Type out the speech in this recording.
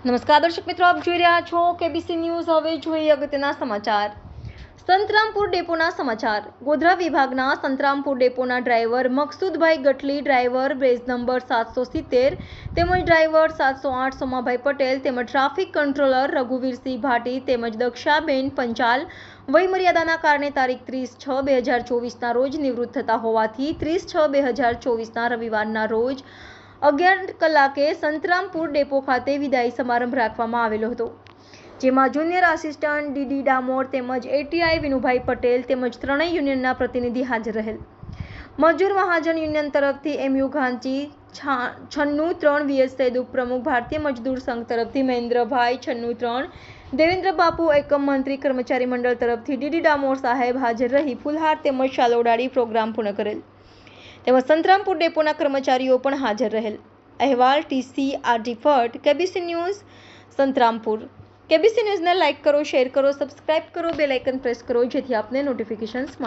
નમસ્કાર દર્શક મિત્રો, આપ જોઈ રહ્યા છો કેબીસી ન્યૂઝ। હવે જોઈએ અગત્યના સમાચાર। સંતરામપુર ડેપોના સમાચાર। ગોધરા વિભાગના સંતરામપુર ડેપોના driver Maksudbhai Gatli, driver badge number 770 તેમજ ડ્રાઈવર 708 સોમાભાઈ પટેલ તેમજ ટ્રાફિક કંટ્રોલર રઘુવીરસિંહ ભાટી તેમજ દક્ષાબેન પંચાલ વયમર્યાદાના કારણે તારીખ 30/6/2024ના રોજ નિવૃત્ત થતા હોવાથી 30/6/2024ના રવિવારના રોજ 11 કલાકે સંતરામપુર ડેપો ખાતે વિદાય સમારંભ રાખવામાં આવેલો હતો, જેમાં જુનિયર આસિસ્ટન્ટ ડીડી ડામોર તેમજ એટીઆઈ વિનુભાઈ પટેલ તેમજ ત્રણેય યુનિયનના પ્રતિનિધિ હાજર રહેલ। મજૂર મહાજન યુનિયન તરફથી એમયુ ઘાંચી 96-3 વીએસ સૈદ ઉપપ્રમુખ ભારતીય મજદૂર સંઘ તરફથી મહેન્દ્રભાઈ 96-3 દેવેન્દ્ર બાપુ એકમ મંત્રી કર્મચારી મંડળ તરફથી ડીડી ડામોર સાહેબ હાજર રહી ફુલહાર તેમજ શાલ ઉડાડી પ્રોગ્રામ પૂર્ણ કરેલ, તેમજ સંતરામપુર ડેપોના કર્મચારીઓ પણ હાજર રહેલ। અહેવાલ TCRT ફર્ટ, કેબીસી ન્યૂઝ, સંતરામપુર। કેબીસી ન્યૂઝને લાઇક કરો, શેર કરો, સબસ્ક્રાઇબ કરો, બેલ આઇકન પ્રેસ કરો, જેથી આપને નોટિફિકેશન્સ